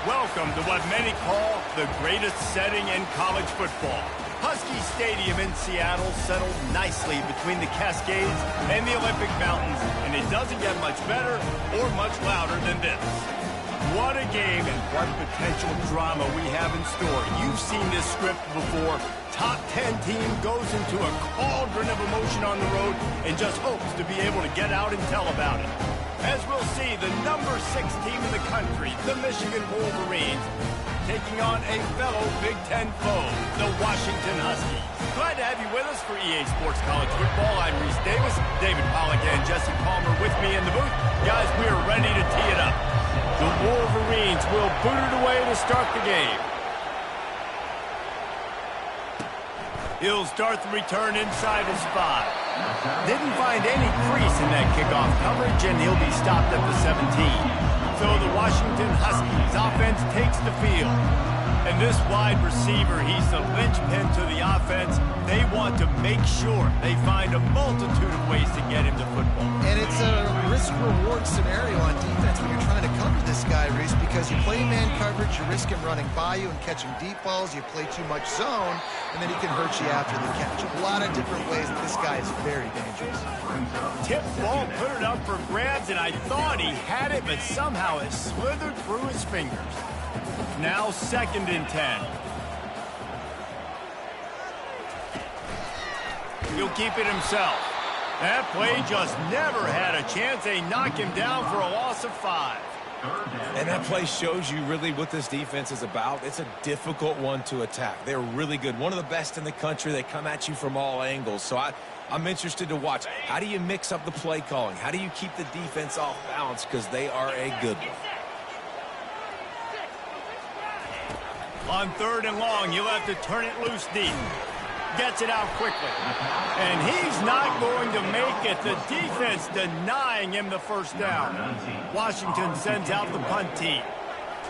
Welcome to what many call the greatest setting in college football. Husky Stadium in Seattle settled nicely between the Cascades and the Olympic Mountains, and it doesn't get much better or much louder than this. What a game and what potential drama we have in store. You've seen this script before. Top 10 team goes into a cauldron of emotion on the road and just hopes to be able to get out and tell about it. As we'll see, the number 6 team in the country, the Michigan Wolverines, taking on a fellow Big Ten foe, the Washington Huskies. Glad to have you with us for EA Sports College Football. I'm Reese Davis, David Pollack and Jesse Palmer with me in the booth. Guys, we are ready to tee it up. The Wolverines will boot it away to start the game. He'll start the return inside his 5. Didn't find any crease in that kickoff coverage, and he'll be stopped at the 17. So the Washington Huskies offense takes the field. And this wide receiver, he's the linchpin to the offense. They want to make sure they find a multitude of ways to get him to football. And it's a risk-reward scenario on defense when you're trying to cover this guy, Reese, because you play man coverage, you risk him running by you and catching deep balls. You play too much zone, and then he can hurt you after the catch. A lot of different ways that this guy is very dangerous. Tip ball, put it up for grabs, and I thought he had it, but somehow it slithered through his fingers. Now 2nd and 10. He'll keep it himself. That play just never had a chance. They knock him down for a loss of 5. And that play shows you really what this defense is about. It's a difficult one to attack. They're really good. One of the best in the country. They come at you from all angles. So I'm interested to watch. How do you mix up the play calling? How do you keep the defense off balance? Because they are a good one. On 3rd and long, you'll have to turn it loose deep. Gets it out quickly. And he's not going to make it. The defense denying him the first down. Washington sends out the punt team.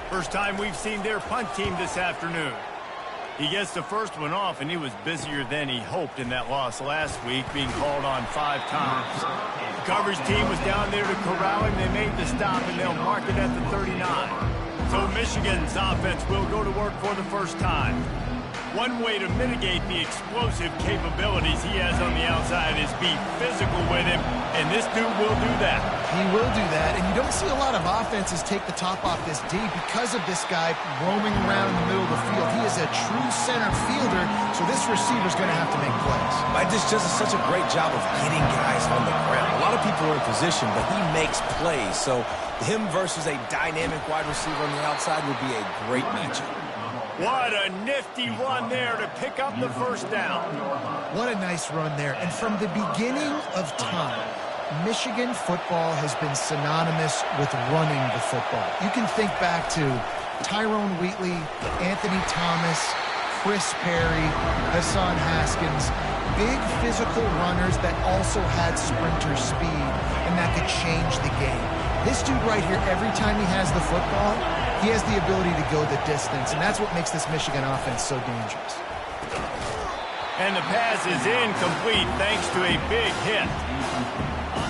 First time we've seen their punt team this afternoon. He gets the first one off, and he was busier than he hoped in that loss last week, being called on 5 times. The coverage team was down there to corral him. They made the stop, and they'll mark it at the 39. So Michigan's offense will go to work for the first time. One way to mitigate the explosive capabilities he has on the outside is be physical with him, and this dude will do that. He will do that, and you don't see a lot of offenses take the top off this D because of this guy roaming around in the middle of the field. He is a true center fielder, so this receiver's going to have to make plays. This does such a great job of getting guys on the ground. A lot of people are in position, but he makes plays, so him versus a dynamic wide receiver on the outside would be a great matchup. What a nifty run there to pick up the first down. What a nice run there. And from the beginning of time, Michigan football has been synonymous with running the football. You can think back to Tyrone Wheatley, Anthony Thomas, Chris Perry, Hassan Haskins, big physical runners that also had sprinter speed and that could change the game. This dude right here, every time he has the football, he has the ability to go the distance, and that's what makes this Michigan offense so dangerous. And the pass is incomplete thanks to a big hit.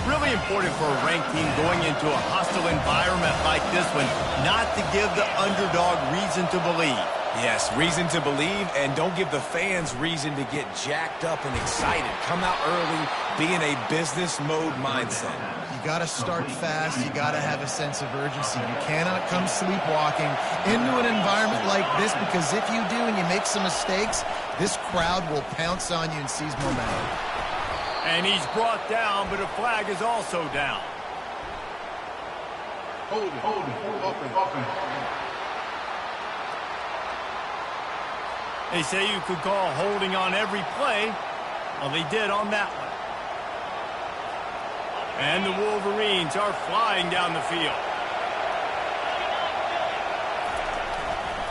Really important for a ranked team going into a hostile environment like this one, not to give the underdog reason to believe. Yes, reason to believe, and don't give the fans reason to get jacked up and excited. Come out early, be in a business mode mindset. You got to start fast. You got to have a sense of urgency. You cannot come sleepwalking into an environment like this, because if you do and you make some mistakes, this crowd will pounce on you and seize momentum. And he's brought down, but a flag is also down. Hold it, open. They say you could call holding on every play. Well, they did on that one. And the Wolverines are flying down the field.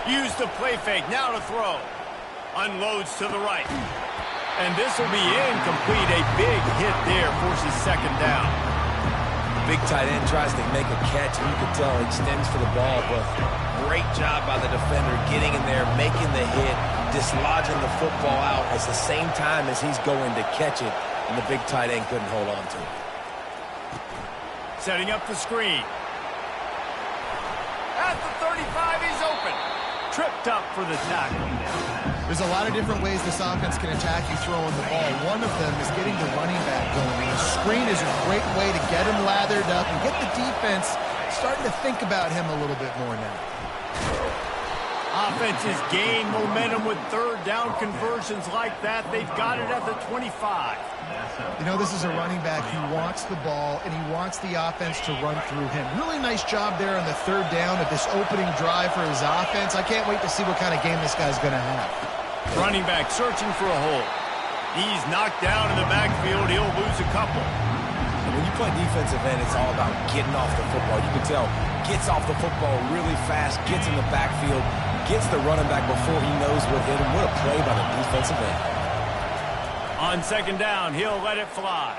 Use the play fake, now to throw. Unloads to the right. And this will be incomplete. A big hit there forces 2nd down. Big tight end tries to make a catch, and you can tell he extends for the ball, but great job by the defender getting in there, making the hit, dislodging the football out at the same time as he's going to catch it, and the big tight end couldn't hold on to it. Setting up the screen. At the 35, he's open. tripped up for the tackle. There's a lot of different ways this offense can attack you throwing the ball. One of them is getting the running back going. And the screen is a great way to get him lathered up and get the defense starting to think about him a little bit more now. Offenses gain momentum with third down conversions like that. They've got it at the 25. You know, this is a running back who wants the ball, and he wants the offense to run through him. Really nice job there on the third down of this opening drive for his offense. I can't wait to see what kind of game this guy's going to have. Running back searching for a hole. He's knocked down in the backfield. He'll lose a couple. When you play defensive end, it's all about getting off the football. You can tell, gets off the football really fast, gets in the backfield, gets the running back before he knows what hit him. What a play by the defensive end. On second down, he'll let it fly.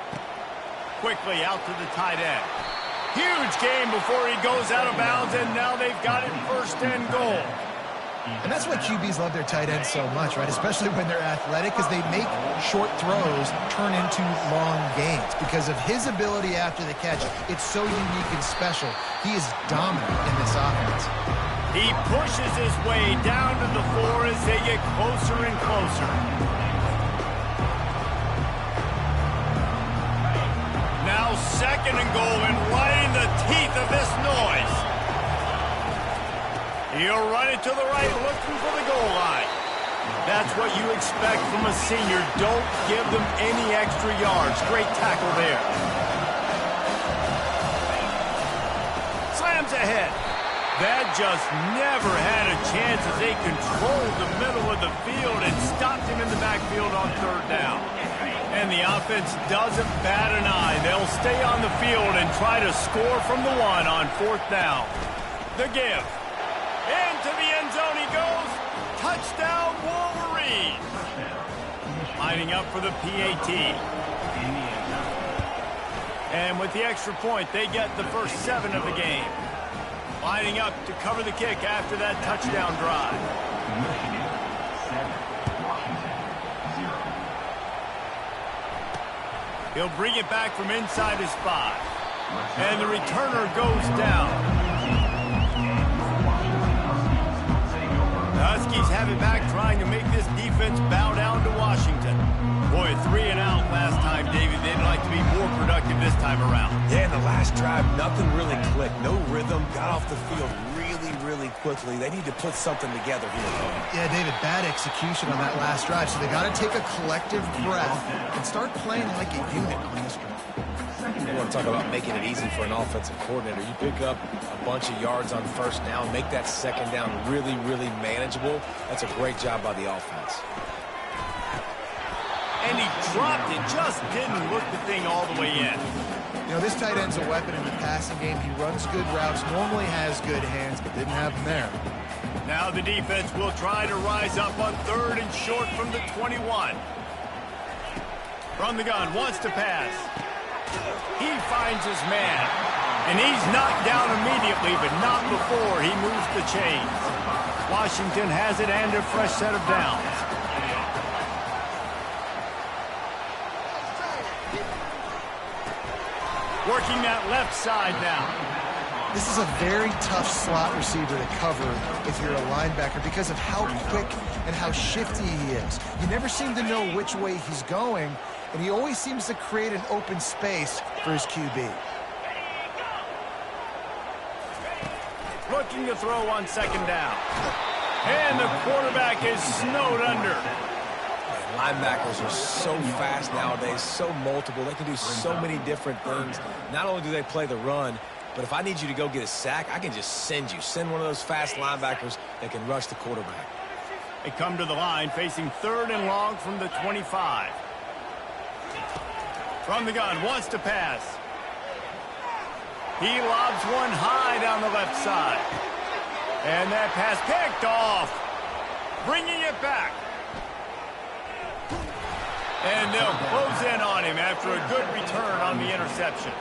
Quickly out to the tight end. Huge gain before he goes out of bounds, and now they've got it first and goal. And that's why QBs love their tight ends so much, right? Especially when they're athletic, because they make short throws turn into long gains. Because of his ability after the catch, it's so unique and special. He is dominant in this offense. He pushes his way down to the floor as they get closer and closer. Now second and goal, and right in the teeth of this noise. He'll run it to the right, looking for the goal line. That's what you expect from a senior. Don't give them any extra yards. Great tackle there. Slams ahead. That just never had a chance as they controlled the middle of the field and stopped him in the backfield on third down. And the offense doesn't bat an eye. They'll stay on the field and try to score from the one on fourth down. The give. Into the end zone he goes. Touchdown, Wolverines. Lining up for the PAT. And with the extra point, they get the first 7 of the game. Lining up to cover the kick after that touchdown drive. He'll bring it back from inside his 5. And the returner goes down. The Huskies have it back, trying to make this defense bow down to Washington. Boy, 3 and out last time, David. They'd like to be more productive this time around. Yeah, in the last drive, nothing really clicked. No rhythm, got off the field really quickly. They need to put something together here. Yeah, David, bad execution on that last drive. So they got to take a collective breath and start playing like a unit on this drive. You want to talk about making it easy for an offensive coordinator. You pick up a bunch of yards on first down, make that second down really manageable. That's a great job by the offense. And he dropped it, just didn't look the thing all the way in. You know, this tight end's a weapon in the passing game. He runs good routes, normally has good hands, but didn't have them there. Now the defense will try to rise up on third and short from the 21. From the gun, wants to pass. He finds his man. And he's knocked down immediately, but not before he moves the chains. Washington has it and a fresh set of downs. Working that left side now. This is a very tough slot receiver to cover if you're a linebacker because of how quick and how shifty he is. You never seem to know which way he's going, and he always seems to create an open space for his QB. Looking to throw on second down. And the quarterback is snowed under. Linebackers are so fast nowadays, so multiple. They can do so many different things. Not only do they play the run, but if I need you to go get a sack, I can just send you. Send one of those fast linebackers that can rush the quarterback. They come to the line facing third and long from the 25. From the gun, wants to pass. He lobs one high down the left side. And that pass picked off. Bringing it back. And they'll close in on him after a good return on the interception.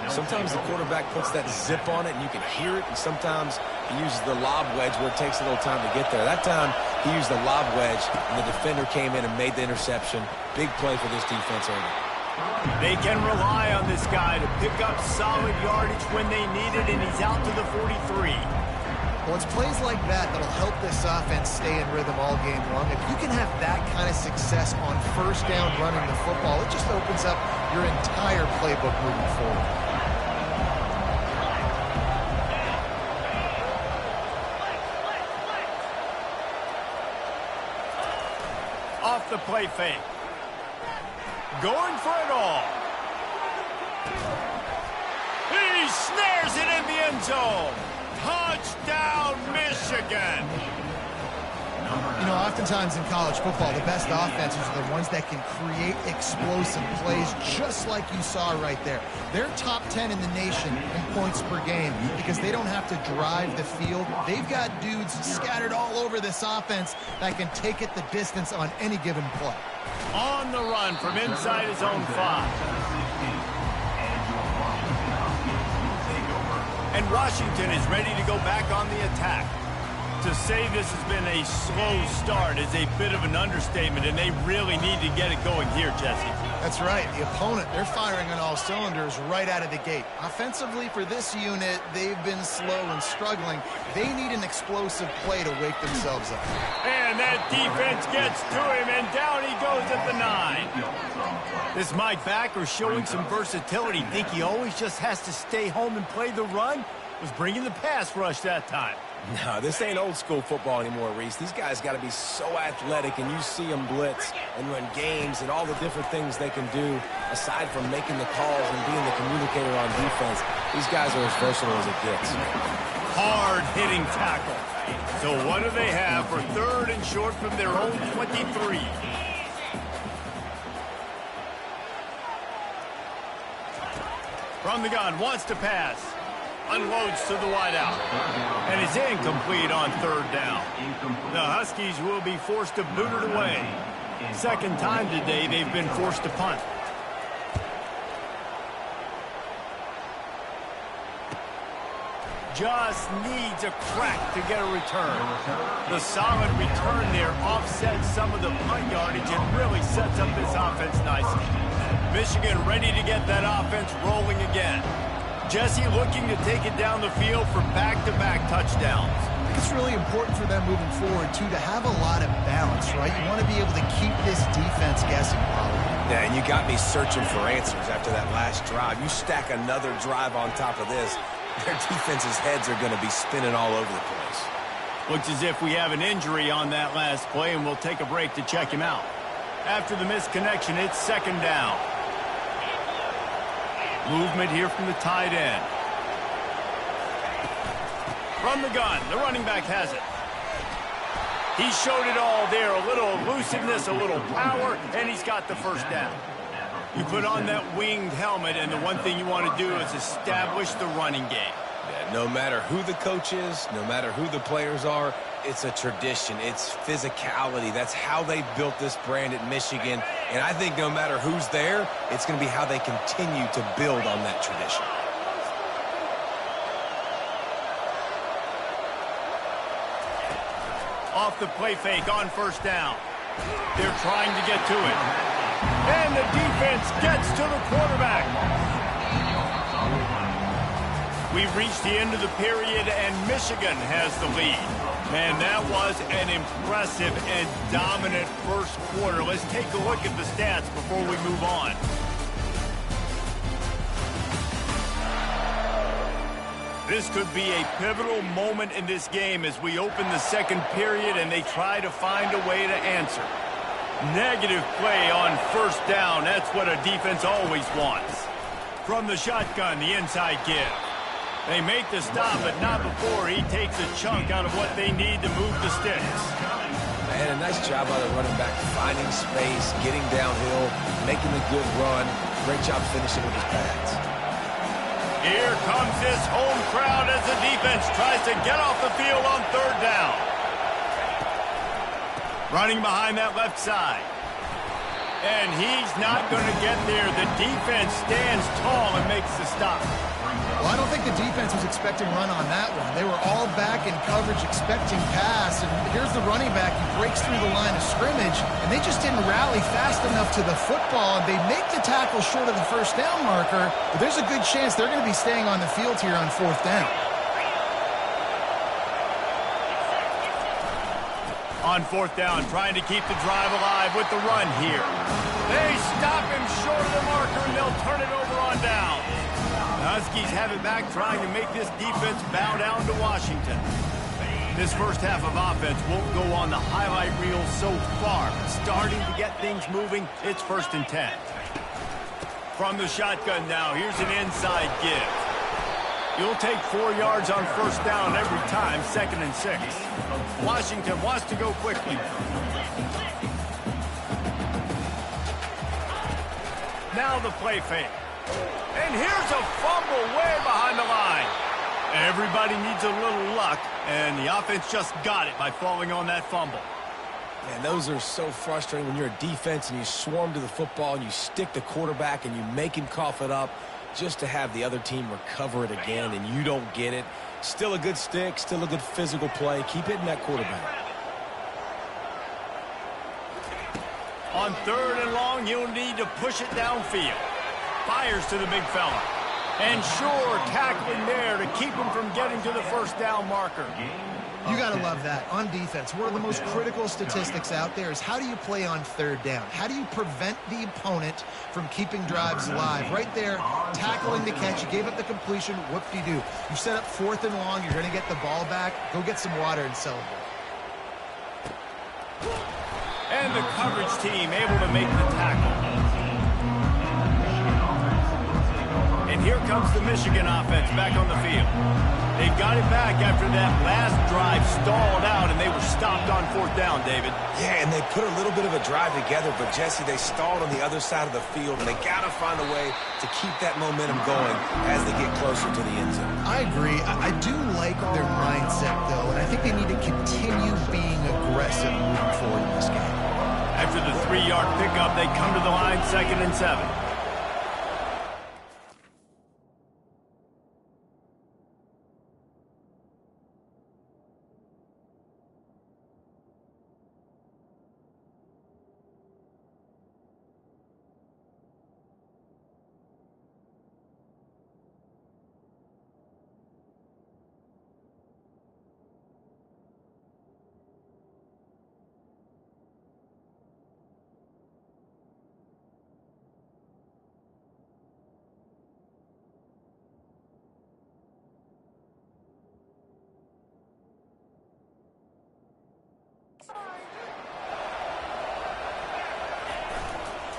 Sometimes the quarterback puts that zip on it and you can hear it, and sometimes he uses the lob wedge where it takes a little time to get there. That time he used the lob wedge and the defender came in and made the interception. Big play for this defense early. They can rely on this guy to pick up solid yardage when they need it, and he's out to the 43. Well, it's plays like that that'll help this offense stay in rhythm all game long. If you can have that kind of success on first down running the football, it just opens up your entire playbook moving forward. Off the play fake. Going for it all. He snares it in the end zone. Touchdown, Michigan. You know, oftentimes in college football, the best offenses are the ones that can create explosive plays just like you saw right there. They're top 10 in the nation in points per game because they don't have to drive the field. They've got dudes scattered all over this offense that can take it the distance on any given play. On the run from inside his own 5. And Washington is ready to go back on the attack. To say this has been a slow start is a bit of an understatement, and they really need to get it going here, Jesse. That's right. The opponent, they're firing on all cylinders right out of the gate. Offensively for this unit, they've been slow and struggling. They need an explosive play to wake themselves up. And that defense gets to him, and down he goes at the 9. This Mike backer showing some versatility. Think he always just has to stay home and play the run? Was bringing the pass rush that time. No, this ain't old school football anymore, Reese. These guys got to be so athletic, and you see them blitz and run games and all the different things they can do aside from making the calls and being the communicator on defense. These guys are as versatile as it gets. Hard-hitting tackle. So what do they have for 3rd and short from their own 23? From the gun, wants to pass. Unloads to the wideout. And is incomplete on 3rd down. The Huskies will be forced to boot it away. Second time today they've been forced to punt. Just needs a crack to get a return. The solid return there offsets some of the punt yardage and really sets up this offense nicely. Michigan ready to get that offense rolling again. Jesse looking to take it down the field for back-to-back touchdowns. I think it's really important for them moving forward, too, to have a lot of balance, right? You want to be able to keep this defense guessing, probably. Yeah, and you got me searching for answers after that last drive. You stack another drive on top of this, their defense's heads are going to be spinning all over the place. Looks as if we have an injury on that last play, and we'll take a break to check him out. After the missed connection, it's 2nd down. Movement here from the tight end. From the gun, the running back has it. He showed it all there. A little elusiveness, a little power, and he's got the 1st down. You put on that winged helmet, and the one thing you want to do is establish the running game. Yeah, no matter who the coach is, no matter who the players are, it's a tradition. It's physicality. That's how they built this brand at Michigan. And I think no matter who's there, it's going to be how they continue to build on that tradition. Off the play fake on 1st down. They're trying to get to it. And the defense gets to the quarterback. We've reached the end of the period, and Michigan has the lead. Man, that was an impressive and dominant first quarter. Let's take a look at the stats before we move on. This could be a pivotal moment in this game as we open the 2nd period and they try to find a way to answer. Negative play on 1st down. That's what a defense always wants. From the shotgun, the inside give. They make the stop, but not before he takes a chunk out of what they need to move the sticks. Man, a nice job by the running back, finding space, getting downhill, making a good run. Great job finishing with his pads. Here comes this home crowd as the defense tries to get off the field on 3rd down. Running behind that left side. And he's not going to get there. The defense stands tall and makes the stop. Well, I don't think the defense was expecting run on that one. They were all back in coverage expecting pass, and here's the running back. He breaks through the line of scrimmage, and they just didn't rally fast enough to the football. They make the tackle short of the 1st down marker, but there's a good chance they're going to be staying on the field here on 4th down. On fourth down, trying to keep the drive alive with the run here. They stop him short of the marker, and they'll turn it over on down. The Huskies have it back, trying to make this defense bow down to Washington. This first half of offense won't go on the highlight reel so far. Starting to get things moving, it's 1st and 10. From the shotgun now, here's an inside give. You'll take 4 yards on first down every time, 2nd and 6. Washington wants to go quickly. Now the play fake. And here's a fumble way behind the line. Everybody needs a little luck, and the offense just got it by falling on that fumble. Man, those are so frustrating when you're a defense and you swarm to the football and you stick the quarterback and you make him cough it up just to have the other team recover it again and you don't get it. Still a good stick, still a good physical play. Keep hitting that quarterback. On 3rd and long, you'll need to push it downfield. Fires to the big fella. And sure, tackling there to keep him from getting to the first down marker. You got to love that. On defense, one of the most critical statistics out there is how do you play on 3rd down? How do you prevent the opponent from keeping drives alive? Right there, tackling the catch. You gave up the completion. Whoop-de-doo. You set up 4th and long. You're going to get the ball back. Go get some water and celebrate. And the coverage team able to make the tackle. And here comes the Michigan offense back on the field. They got it back after that last drive stalled out, and they were stopped on 4th down, David. Yeah, and they put a little bit of a drive together, but, Jesse, they stalled on the other side of the field, and they got to find a way to keep that momentum going as they get closer to the end zone. I agree. I do like their mindset, though, and I think they need to continue being aggressive moving forward in this game. After the 3-yard pickup, they come to the line, 2nd and 7.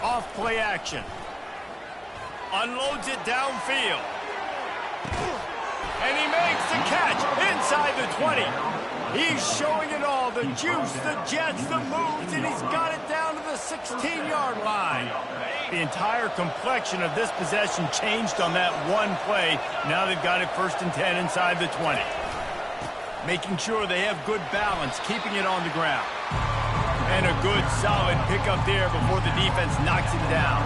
Off play action. Unloads it downfield. And he makes the catch inside the 20. He's showing it all. The juice, the jets, the moves, and he's got it down to the 16-yard line. The entire complexion of this possession changed on that one play. Now they've got it 1st and 10 inside the 20. Making sure they have good balance, keeping it on the ground. And a good, solid pickup there before the defense knocks him down.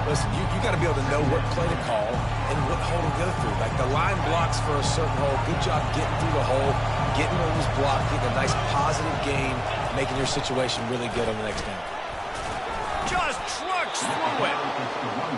Listen, you got to be able to know what play to call and what hole to go through. Like the line blocks for a certain hole. Good job getting through the hole, getting what was blocked, getting a nice positive gain, making your situation really good on the next down. Just trucks through it.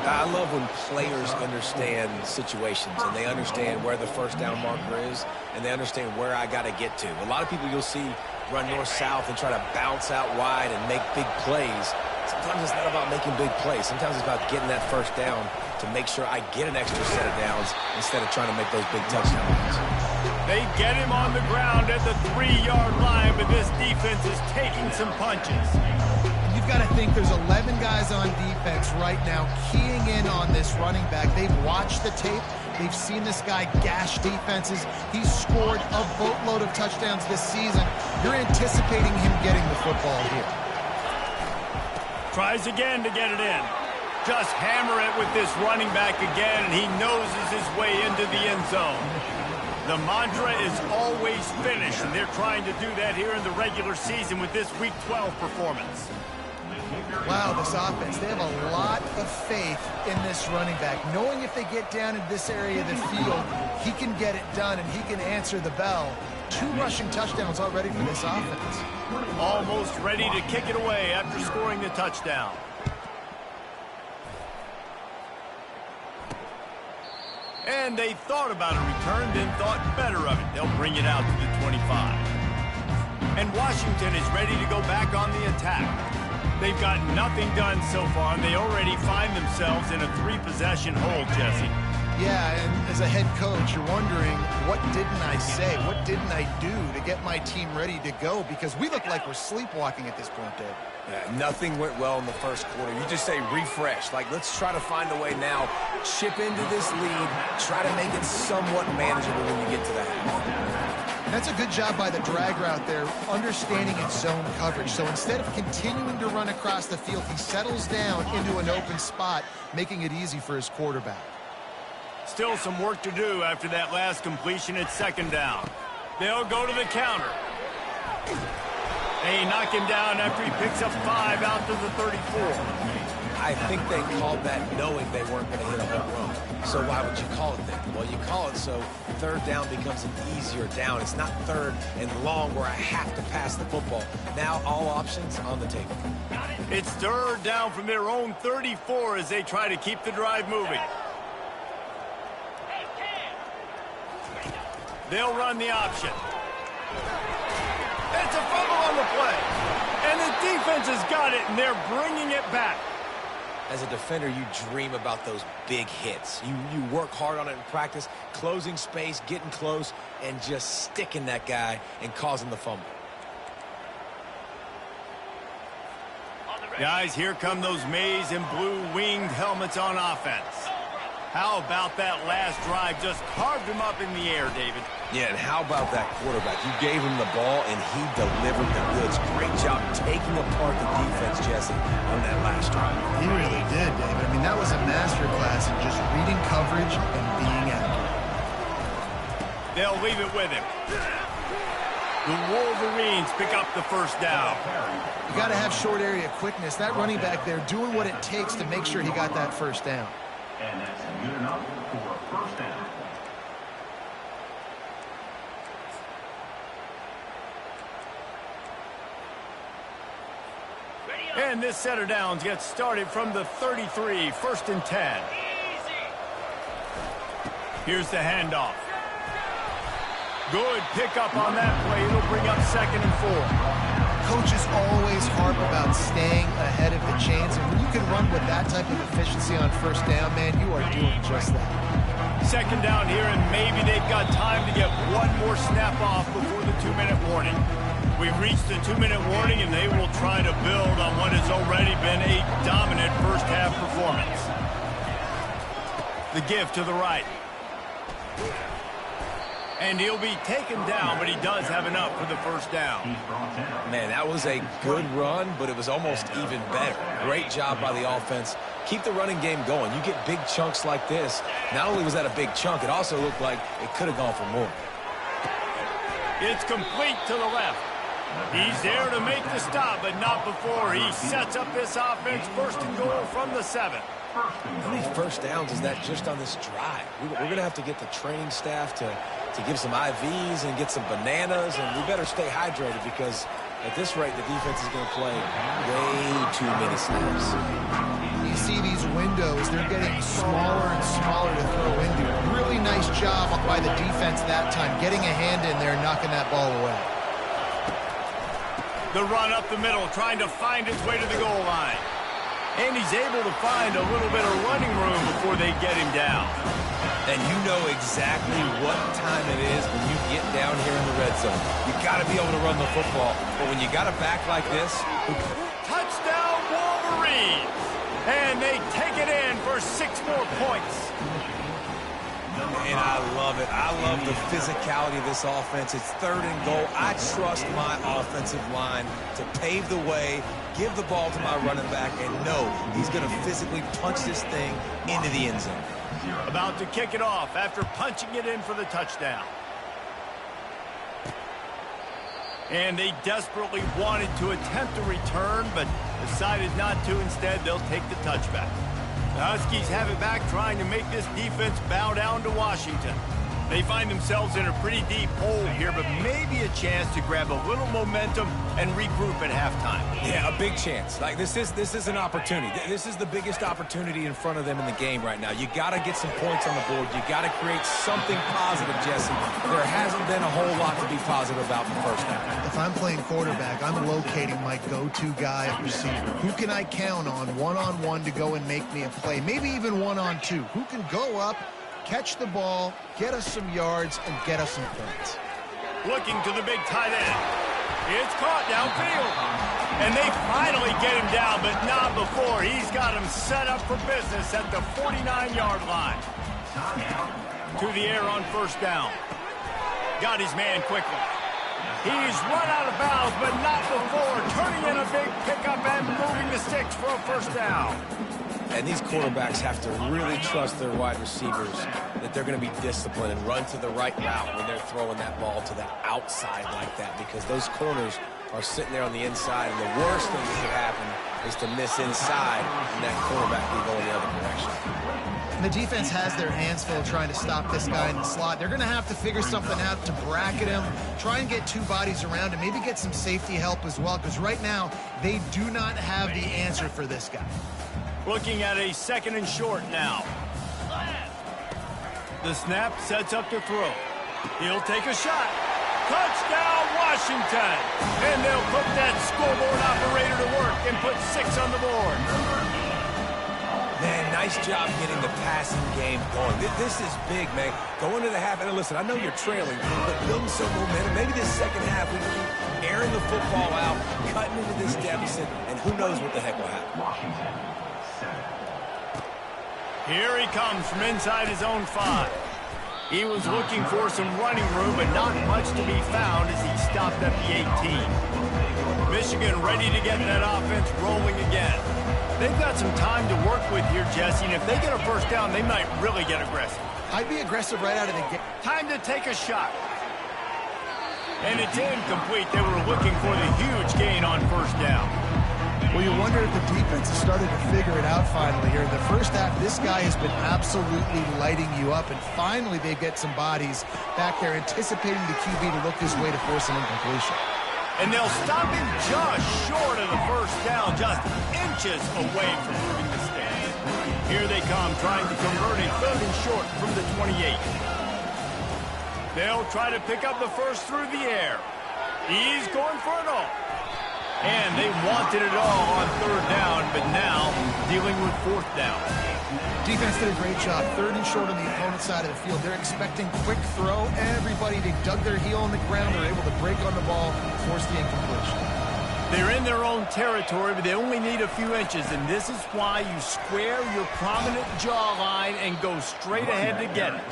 I love when players understand situations and they understand where the first down marker is and they understand where I got to get to. A lot of people you'll see run north-south and try to bounce out wide and make big plays. Sometimes it's not about making big plays. Sometimes it's about getting that first down to make sure I get an extra set of downs instead of trying to make those big touchdowns. They get him on the ground at the 3-yard line, but this defense is taking some punches. You've got to think there's 11 guys on defense right now keying in on this running back. They've watched the tape. They've seen this guy gash defenses. He's scored a boatload of touchdowns this season. You're anticipating him getting the football here. Tries again to get it in. Just hammer it with this running back again, and he noses his way into the end zone. The mantra is always finish, and they're trying to do that here in the regular season with this Week 12 performance. Wow, this offense, they have a lot of faith in this running back. Knowing if they get down in this area of the field, he can get it done and he can answer the bell. 2 rushing touchdowns already for this offense. Almost ready to kick it away after scoring the touchdown. And they thought about a return, then thought better of it. They'll bring it out to the 25. And Washington is ready to go back on the attack. They've got nothing done so far, and they already find themselves in a 3-possession hole, Jesse. Yeah, and as a head coach, you're wondering, what didn't I say? What didn't I do to get my team ready to go? Because we look like we're sleepwalking at this point, Dave. Yeah, nothing went well in the first quarter. You just say refresh. Like, let's try to find a way now. Chip into this lead. Try to make it somewhat manageable when you get to the half. That's a good job by the drag route there, understanding its zone coverage. So instead of continuing to run across the field, he settles down into an open spot, making it easy for his quarterback. Still some work to do after that last completion at second down. They'll go to the counter. They knock him down after he picks up 5 out to the 34. I think they called that knowing they weren't going to hit a home run. So why would you call it that? Well, you call it so third down becomes an easier down. It's not third and long where I have to pass the football. Now all options on the table. It's third down from their own 34 as they try to keep the drive moving. They'll run the option. It's a fumble on the play. And the defense has got it, and they're bringing it back. As a defender, you dream about those big hits. You work hard on it in practice, closing space, getting close, and just sticking that guy and causing the fumble. Guys, here come those maize and blue winged helmets on offense. How about that last drive? Just carved him up in the air, David. Yeah, and how about that quarterback? You gave him the ball, and he delivered the goods. Great job taking apart the defense, Jesse, on that last drive. He really did, David. I mean, that was a masterclass in just reading coverage and being accurate. They'll leave it with him. The Wolverines pick up the first down. You got to have short area quickness. That running back there doing what it takes to make sure he got that first down. And that's good enough for a first down. And this set of downs gets started from the 33, 1st and 10. Here's the handoff. Good pickup on that play. It'll bring up 2nd and 4. Coaches always harp about staying ahead of the chains, and when you can run with that type of efficiency on first down, man, you are doing just that. 2nd down here, and maybe they've got time to get one more snap off before the 2-minute warning. We've reached the 2-minute warning, and they will try to build on what has already been a dominant first-half performance. The give to the right. And he'll be taken down, but he does have enough for the first down. Man, that was a good run, but it was almost even better. Great job by the offense. Keep the running game going. You get big chunks like this. Not only was that a big chunk, it also looked like it could have gone for more. It's complete to the left. He's there to make the stop, but not before he sets up this offense. 1st and goal from the 7. How many first downs is that just on this drive? We're going to have to get the training staff to give some IVs and get some bananas, and we better stay hydrated because at this rate, the defense is going to play way too many snaps. You see these windows, they're getting smaller and smaller to throw into. Really nice job by the defense that time, getting a hand in there and knocking that ball away. The run up the middle, trying to find its way to the goal line. And he's able to find a little bit of running room before they get him down. And you know exactly what time it is when you get down here in the red zone. You got to be able to run the football. But when you got a back like this... Touchdown, Wolverines! And they take it in for 6 more points. And I love it. I love the physicality of this offense. It's 3rd and goal. I trust my offensive line to pave the way, give the ball to my running back, and know he's going to physically punch this thing into the end zone. About to kick it off after punching it in for the touchdown. And they desperately wanted to attempt a return, but decided not to. Instead, they'll take the touchback. The Huskies have it back, trying to make this defense bow down to Washington. They find themselves in a pretty deep hole here, but maybe a chance to grab a little momentum and regroup at halftime. Yeah, a big chance. Like, this is an opportunity. This is the biggest opportunity in front of them in the game right now. You got to get some points on the board. You got to create something positive, Jesse. There hasn't been a whole lot to be positive about in the first half. If I'm playing quarterback, I'm locating my go-to guy at receiver. Who can I count on one-on-one to go and make me a play? Maybe even one-on-two. Who can go up, catch the ball, get us some yards, and get us some points? Looking to the big tight end. It's caught downfield. And they finally get him down, but not before. He's got him set up for business at the 49-yard line. To the air on first down. Got his man quickly. He's run out of bounds, but not before. Turning in a big pickup and moving the sticks for a first down. And these quarterbacks have to really trust their wide receivers that they're going to be disciplined and run to the right route when they're throwing that ball to the outside like that, because those corners are sitting there on the inside, and the worst thing that could happen is to miss inside and that quarterback be going the other direction. And the defense has their hands full trying to stop this guy in the slot. They're going to have to figure something out to bracket him, try and get two bodies around him, maybe get some safety help as well, because right now they do not have the answer for this guy. Looking at a second and short now. The snap sets up to throw. He'll take a shot. Touchdown, Washington! And they'll put that scoreboard operator to work and put 6 on the board. Man, nice job getting the passing game going. This is big, man. Going to the half, and listen, I know you're trailing, but building some momentum. Maybe this second half we can be airing the football out, cutting into this deficit, and who knows what the heck will happen. Here he comes from inside his own 5. He was looking for some running room, but not much to be found as he stopped at the 18. Michigan ready to get that offense rolling again. They've got some time to work with here, Jesse, and if they get a first down, they might really get aggressive. I'd be aggressive right out of the gate. Time to take a shot. And it's incomplete. They were looking for the huge gain on first down. Well, you wonder if the defense has started to figure it out finally here. In the first half, this guy has been absolutely lighting you up, and finally they get some bodies back there anticipating the QB to look his way to force an incompletion. And they'll stop him just short of the first down, just inches away from moving the sticks. Here they come, trying to convert a third and short from the 28. They'll try to pick up the first through the air. He's going for it all. And they wanted it all on third down, but now dealing with fourth down. Defense did a great job. Third and short on the opponent's side of the field. They're expecting quick throw. Everybody, they dug their heel on the ground. They're able to break on the ball, force the incompletion. They're in their own territory, but they only need a few inches, and this is why you square your prominent jawline and go straight ahead to get it.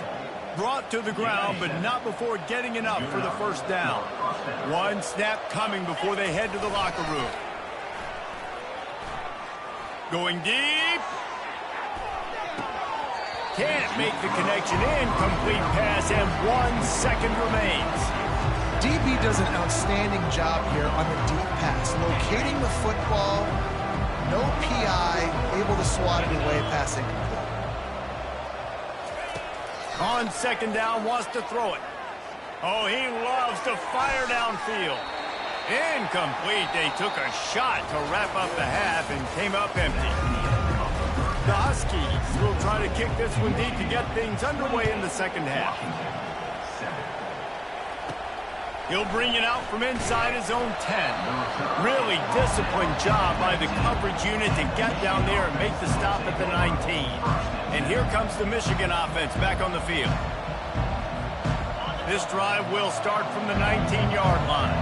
Brought to the ground, but not before getting enough for the first down. One snap coming before they head to the locker room. Going deep. Can't make the connection. Incomplete pass, and 1 second remains. DB does an outstanding job here on the deep pass. Locating the football, no PI, able to swat it away, passing complete. On second down, wants to throw it. Oh, he loves to fire downfield. Incomplete. They took a shot to wrap up the half and came up empty. The Huskies will try to kick this one deep to get things underway in the second half. He'll bring it out from inside his own 10. Really disciplined job by the coverage unit to get down there and make the stop at the 19. And here comes the Michigan offense back on the field. This drive will start from the 19-yard line.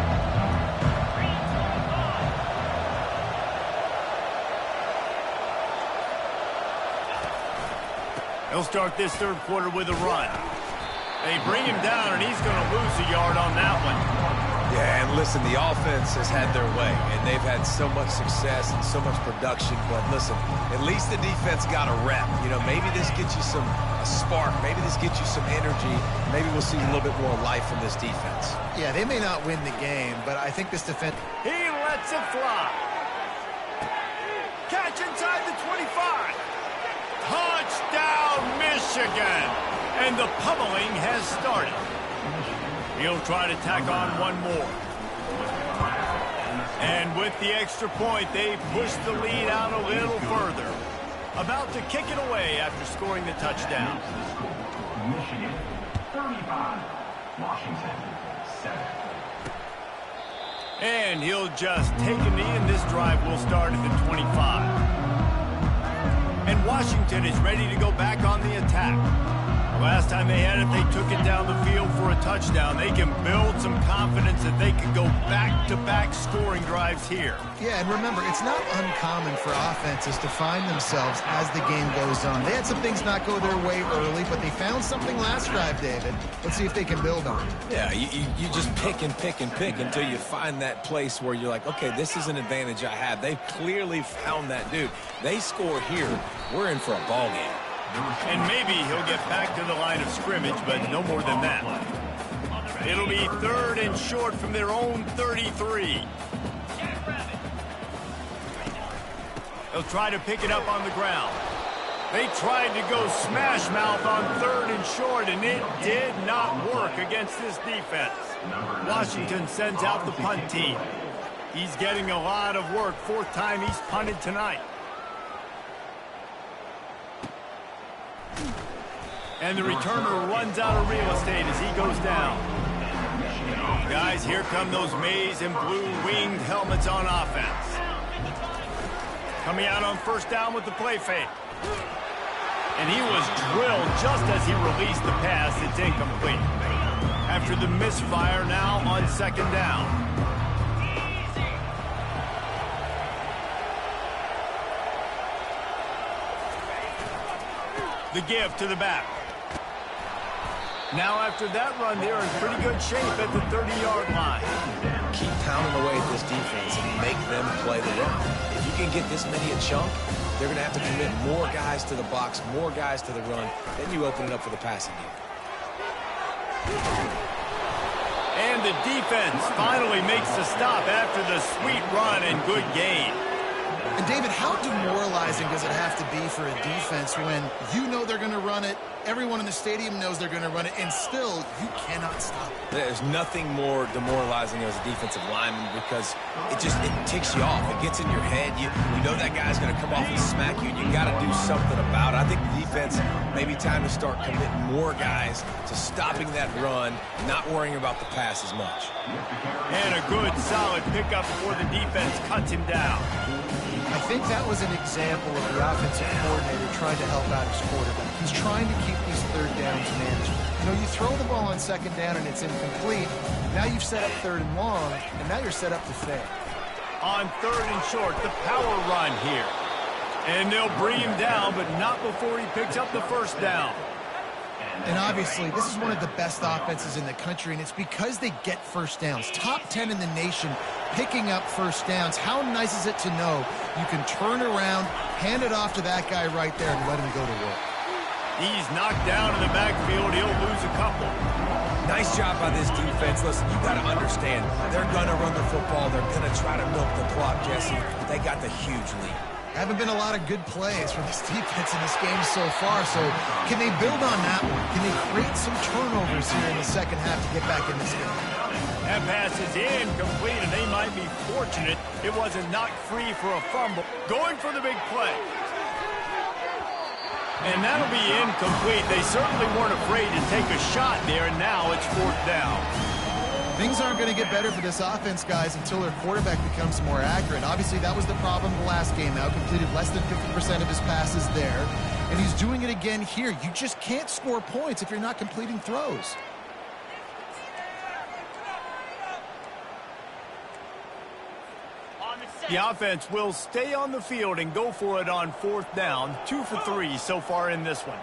He'll start this third quarter with a run. They bring him down, and he's going to lose a yard on that one. Yeah, and listen, the offense has had their way, and they've had so much success and so much production. But listen, at least the defense got a rep. You know, maybe this gets you a spark. Maybe this gets you some energy. Maybe we'll see a little bit more life from this defense. Yeah, they may not win the game, but I think this defense... He lets it fly. Catch inside the 25. Touchdown, Michigan. And the pummeling has started. He'll try to tack on one more. And with the extra point, they push the lead out a little further. About to kick it away after scoring the touchdown. Michigan, 35. Washington, 7. And he'll just take a knee, and this drive will start at the 25. And Washington is ready to go back on the attack. Last time they had it, they took it down the field for a touchdown. They can build some confidence that they can go back-to-back scoring drives here. Yeah, and remember, it's not uncommon for offenses to find themselves as the game goes on. They had some things not go their way early, but they found something last drive, David. Let's see if they can build on it. Yeah, you just pick and pick and pick until you find that place where you're like, okay, this is an advantage I have. They've clearly found that dude. They score here, we're in for a ball game. And maybe he'll get back to the line of scrimmage, but no more than that. It'll be 3rd and short from their own 33. They'll try to pick it up on the ground. They tried to go smash mouth on 3rd and short, and it did not work against this defense. Washington sends out the punt team. He's getting a lot of work. 4th time he's punted tonight. And the returner runs out of real estate as he goes down. Guys, here come those maize and blue winged helmets on offense. Coming out on 1st down with the play fake. And he was drilled just as he released the pass. It's incomplete. After the misfire, now on 2nd down. The give to the back. Now after that run, they're in pretty good shape at the 30-yard line. Keep pounding away at this defense and make them play the run. If you can get this many a chunk, they're going to have to commit more guys to the box, more guys to the run. Then you open it up for the passing game. And the defense finally makes the stop after the sweet run and good gain. And David, how demoralizing does it have to be for a defense when you know they're going to run it, everyone in the stadium knows they're going to run it, and still you cannot stop it? There's nothing more demoralizing as a defensive lineman because it ticks you off. It gets in your head. You know that guy's going to come off and smack you, and you got to do something about it. I think the defense, maybe time to start committing more guys to stopping that run, not worrying about the pass as much. And a good, solid pickup before the defense cuts him down. I think that was an example of the offensive coordinator trying to help out his quarterback. He's trying to keep these 3rd downs managed. You know, you throw the ball on 2nd down and it's incomplete. Now you've set up 3rd and long, and now you're set up to fail. On 3rd and short, the power run here. And they'll bring him down, but not before he picks up the 1st down. And obviously, this is one of the best offenses in the country, and it's because they get 1st downs. Top 10 in the nation picking up 1st downs. How nice is it to know you can turn around, hand it off to that guy right there, and let him go to work? He's knocked down in the backfield. He'll lose a couple. Nice job by this defense. Listen, you got to understand, they're going to run the football. They're going to try to milk the clock, Jesse. They got the huge lead. Haven't been a lot of good plays from this defense in this game so far, so can they build on that one? Can they create some turnovers here in the 2nd half to get back in this game? That pass is incomplete, and they might be fortunate it wasn't knocked free for a fumble. Going for the big play. And that'll be incomplete. They certainly weren't afraid to take a shot there, and now it's 4th down. Things aren't going to get better for this offense, guys, until their quarterback becomes more accurate. Obviously, that was the problem the last game out. Completed less than 50% of his passes there. And he's doing it again here. You just can't score points if you're not completing throws. The offense will stay on the field and go for it on 4th down. 2 for 3 so far in this one.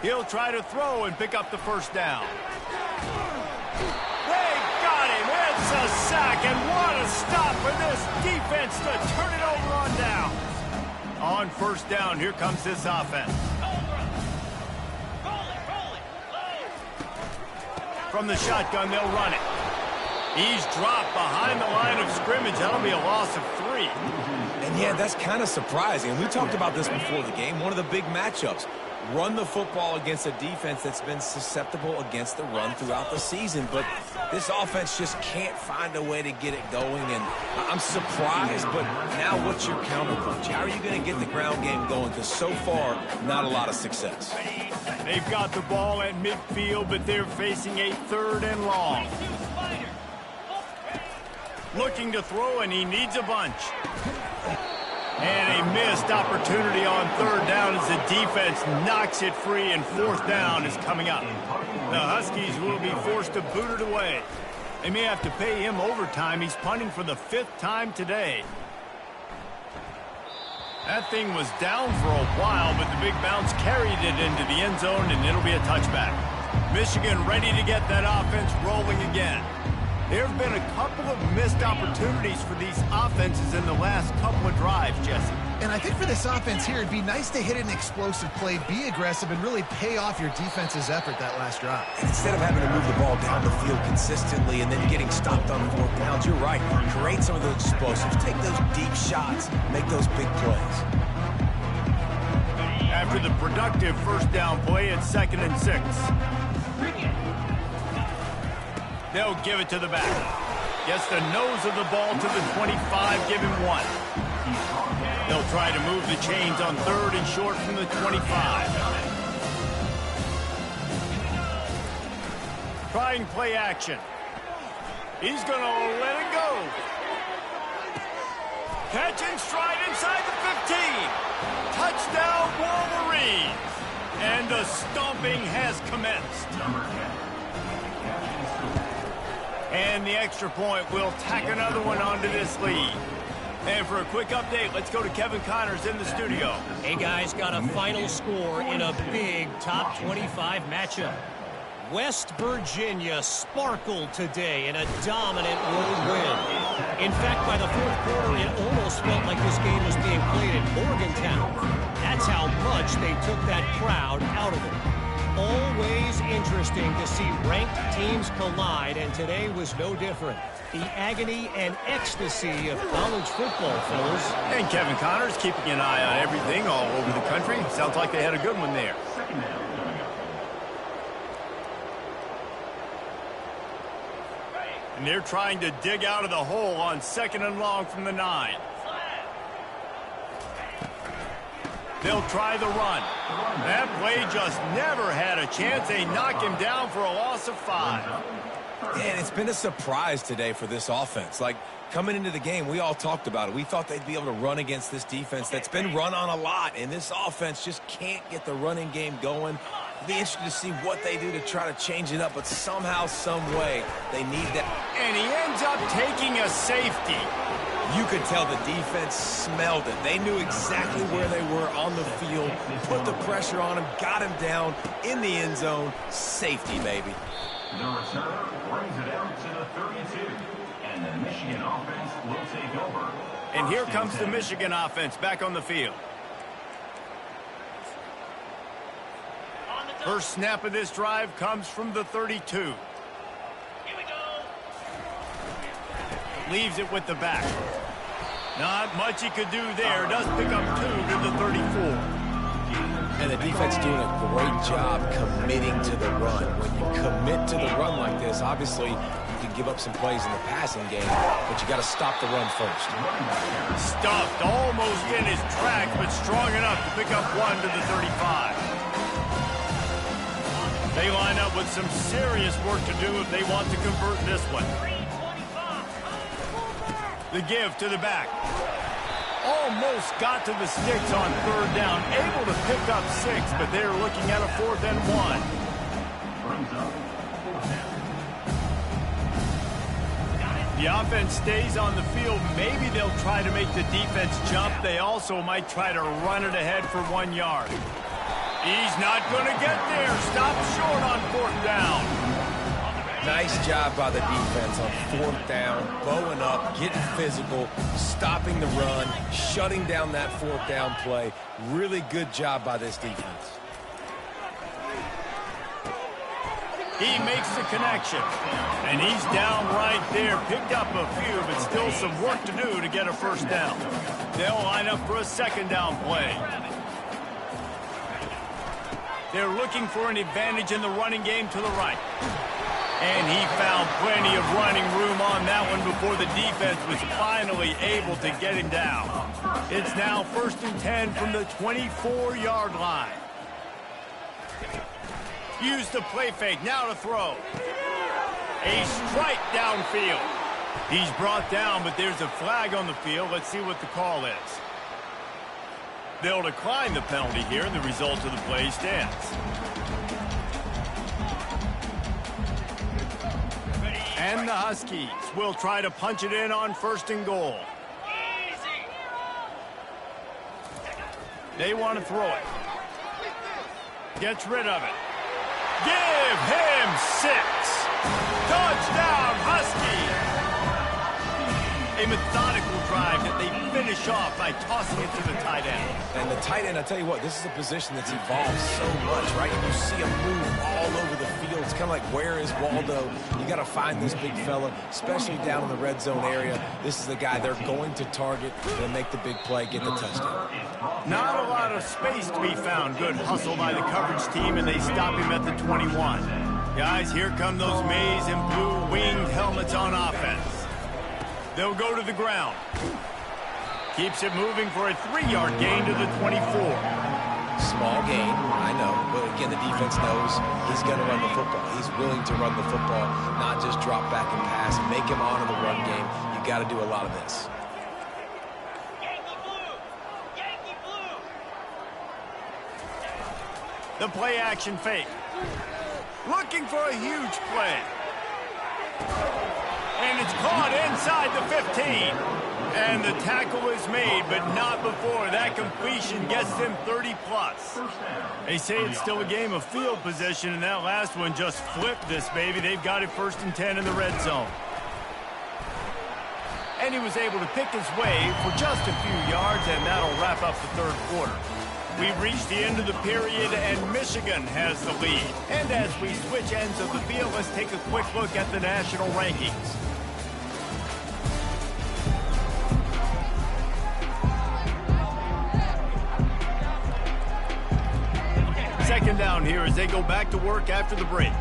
He'll try to throw and pick up the 1st down. They got him. It's a sack, and what a stop for this defense to turn it over on down. On 1st down, here comes this offense. From the shotgun, they'll run it. He's dropped behind the line of scrimmage. That'll be a loss of 3. And yeah, that's kind of surprising. We talked about this before the game. One of the big matchups. Run the football against a defense that's been susceptible against the run throughout the season. But this offense just can't find a way to get it going. And I'm surprised, but now what's your counterpunch? How are you going to get the ground game going? Because so far, not a lot of success. They've got the ball at midfield, but they're facing a 3rd and long. Looking to throw, and he needs a bunch. And a missed opportunity on 3rd down as the defense knocks it free, and 4th down is coming up. The Huskies will be forced to boot it away. They may have to pay him overtime. He's punting for the 5th time today. That thing was down for a while, but the big bounce carried it into the end zone, and it'll be a touchback. Michigan ready to get that offense rolling again. There have been a couple of missed opportunities for these offenses in the last couple of drives, Jesse. And I think for this offense here, it'd be nice to hit an explosive play, be aggressive, and really pay off your defense's effort that last drive. And instead of having to move the ball down the field consistently and then getting stopped on 4th downs, you're right. Create some of those explosives. Take those deep shots. Make those big plays. After the productive 1st down play, it's 2nd and 6. They'll give it to the back. Gets the nose of the ball to the 25, give him 1. They'll try to move the chains on 3rd and short from the 25. Trying play action. He's going to let it go. Catch and stride inside the 15. Touchdown, Wolverines. And the stomping has commenced. And the extra point will tack another one onto this lead. And for a quick update, let's go to Kevin Connors in the studio. Hey, guys, got a final score in a big top 25 matchup. West Virginia sparkled today in a dominant road win. In fact, by the 4th quarter, it almost felt like this game was being played in Morgantown. That's how much they took that crowd out of it. Always interesting to see ranked teams collide, and today was no different. The agony and ecstasy of college football, fellas. And Kevin Connors keeping an eye on everything all over the country. Sounds like they had a good one there. And they're trying to dig out of the hole on 2nd and long from the 9. They'll try the run. That play just never had a chance. They knock him down for a loss of 5. And it's been a surprise today for this offense. Like, coming into the game, we all talked about it. We thought they'd be able to run against this defense that's been run on a lot. And this offense just can't get the running game going. It'll be interesting to see what they do to try to change it up. But somehow, some way, they need that. And he ends up taking a safety. You could tell the defense smelled it. They knew exactly where they were on the field, put the pressure on him, got him down in the end zone. Safety, baby. The return brings it out to the 32, and the Michigan offense will take over. And here comes the Michigan offense back on the field. First snap of this drive comes from the 32. Here we go. Leaves it with the back. Not much he could do there. Does pick up 2 to the 34. And the defense doing a great job committing to the run. When you commit to the run like this, obviously you can give up some plays in the passing game, but you got to stop the run first. Stuffed almost in his tracks, but strong enough to pick up 1 to the 35. They line up with some serious work to do if they want to convert this one. The give to the back. Almost got to the sticks on 3rd down. Able to pick up 6, but they're looking at a 4th and 1. The offense stays on the field. Maybe they'll try to make the defense jump. They also might try to run it ahead for 1 yard. He's not going to get there. Stop short on 4th down. Nice job by the defense on 4th down, bowing up, getting physical, stopping the run, shutting down that 4th down play. Really good job by this defense. He makes the connection. And he's down right there. Picked up a few, but still some work to do to get a first down. They'll line up for a second down play. They're looking for an advantage in the running game to the right. And he found plenty of running room on that one before the defense was finally able to get him down. It's now 1st and 10 from the 24-yard line. Use the play fake, now to throw. A strike downfield. He's brought down, but there's a flag on the field. Let's see what the call is. They'll decline the penalty here, and the result of the play stands. And the Huskies will try to punch it in on 1st and goal. They want to throw it. Gets rid of it. Give him 6. Touchdown, Huskies. A methodical drive that they finish off by tossing it to the tight end. And the tight end, I tell you what, this is a position that's evolved so much, right? You see him move all over the field. It's kind of like, where is Waldo? You got to find this big fella, especially down in the red zone area. This is the guy they're going to target and make the big play, get the touchdown. Not a lot of space to be found. Good hustle by the coverage team, and they stop him at the 21. Guys, here come those maize and blue winged helmets on offense. They'll go to the ground. Keeps it moving for a 3-yard gain to the 24. Small gain, I know. But again, the defense knows he's going to run the football. He's willing to run the football, not just drop back and pass, make him honor the run game. You got to do a lot of this. The play action fake. Looking for a huge play. And it's caught inside the 15. And the tackle is made, but not before. That completion gets them 30-plus. They say it's still a game of field position, and that last one just flipped this baby. They've got it 1st and 10 in the red zone. And he was able to pick his way for just a few yards, and that'll wrap up the 3rd quarter. We've reached the end of the period, and Michigan has the lead. And as we switch ends of the field, let's take a quick look at the national rankings. Second down here as they go back to work after the break.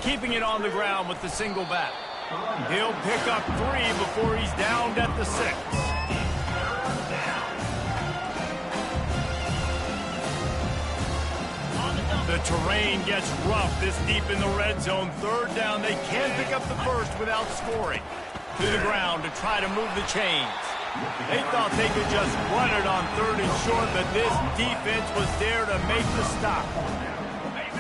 Keeping it on the ground with the single back. He'll pick up 3 before he's downed at the 6. The terrain gets rough this deep in the red zone. 3rd down, they can't pick up the first without scoring. To the ground to try to move the chains. They thought they could just run it on 3rd and short, but this defense was there to make the stop.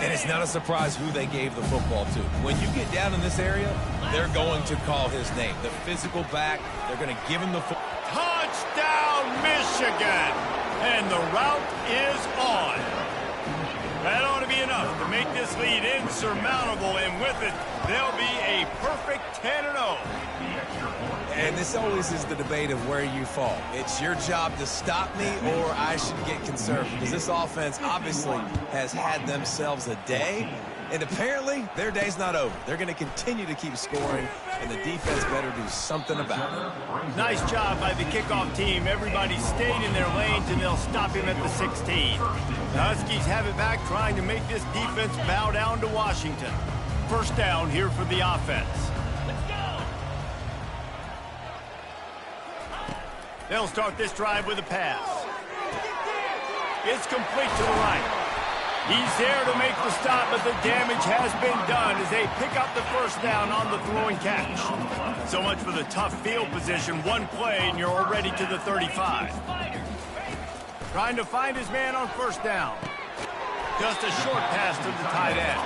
And it's not a surprise who they gave the football to. When you get down in this area, they're going to call his name. The physical back, they're going to give him the football. Touchdown, Michigan! And the route is on. That ought to be enough to make this lead insurmountable, and with it, they'll be a perfect 10-0. And this always is the debate of where you fall. It's your job to stop me, or I should get concerned, because this offense obviously has had themselves a day, and apparently their day's not over. They're going to continue to keep scoring, and the defense better do something about it. Nice job by the kickoff team. Everybody stayed in their lanes, and they'll stop him at the 16. The Huskies have it back, trying to make this defense bow down to Washington. 1st down here for the offense. They'll start this drive with a pass. It's complete to the right. He's there to make the stop, but the damage has been done as they pick up the 1st down on the throwing catch. So much for the tough field position. One play, and you're already to the 35. Trying to find his man on 1st down. Just a short pass to the tight end.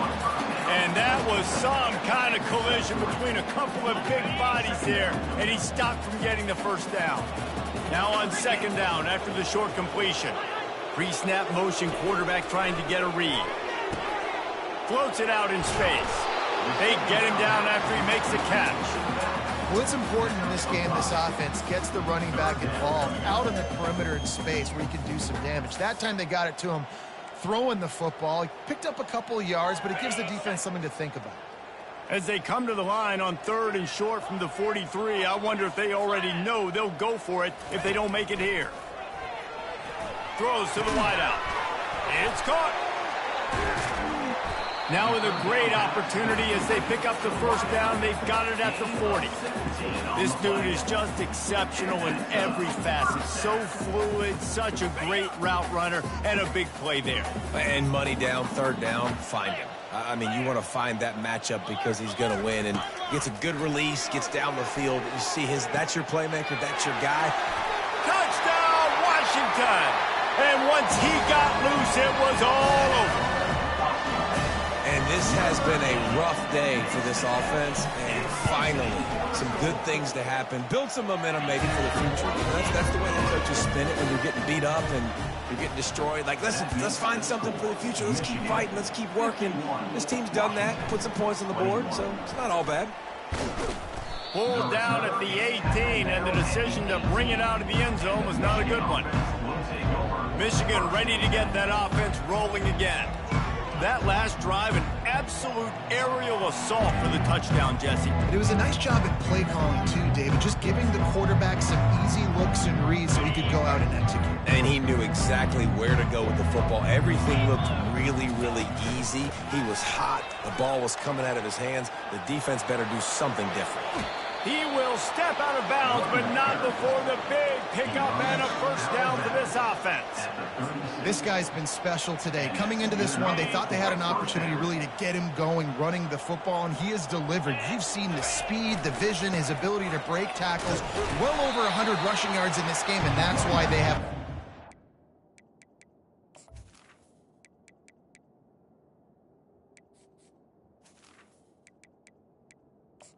And that was some kind of collision between a couple of big bodies there, and he stopped from getting the 1st down. Now on 2nd down after the short completion. Pre-snap motion, quarterback trying to get a read. Floats it out in space. They get him down after he makes the catch. What's important in this game, this offense gets the running back involved out in the perimeter in space where he can do some damage. That time they got it to him throwing the football. He picked up a couple of yards, but it gives the defense something to think about. As they come to the line on 3rd and short from the 43, I wonder if they already know they'll go for it if they don't make it here. Throws to the wideout. It's caught. Now with a great opportunity as they pick up the first down. They've got it at the 40. This dude is just exceptional in every facet. So fluid, such a great route runner, and a big play there. And money down, 3rd down, find him. I mean, you want to find that matchup because he's going to win. And gets a good release, gets down the field. You see that's your playmaker, that's your guy. Touchdown, Washington! And once he got loose, it was all over. And this has been a rough day for this offense, and finally, some good things to happen. Build some momentum maybe for the future. That's the way the coaches spin it when you're getting beat up and you're getting destroyed. Like, listen, let's find something for the future. Let's keep fighting. Let's keep working. This team's done that, put some points on the board, so it's not all bad. Pulled down at the 18, and the decision to bring it out of the end zone was not a good one. Michigan ready to get that offense rolling again. That last drive, an absolute aerial assault for the touchdown, Jesse. It was a nice job at play calling, too, David, just giving the quarterback some easy looks and reads so he could go out and execute. And he knew exactly where to go with the football. Everything looked really, really easy. He was hot. The ball was coming out of his hands. The defense better do something different. He will step out of bounds, but not before the big pickup and a first down for this offense. This guy's been special today. Coming into this one, they thought they had an opportunity really to get him going, running the football, and he has delivered. You've seen the speed, the vision, his ability to break tackles. Well over 100 rushing yards in this game, and that's why they have...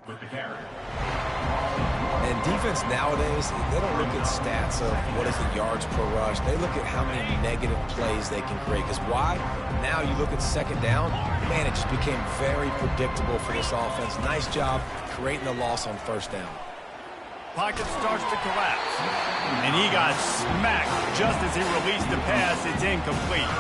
With the carry. And defense nowadays, they don't look at stats of what is the yards per rush. They look at how many negative plays they can create. Because why? Now you look at 2nd down, man, it just became very predictable for this offense. Nice job creating the loss on 1st down. Pocket starts to collapse. And he got smacked just as he released the pass. It's incomplete.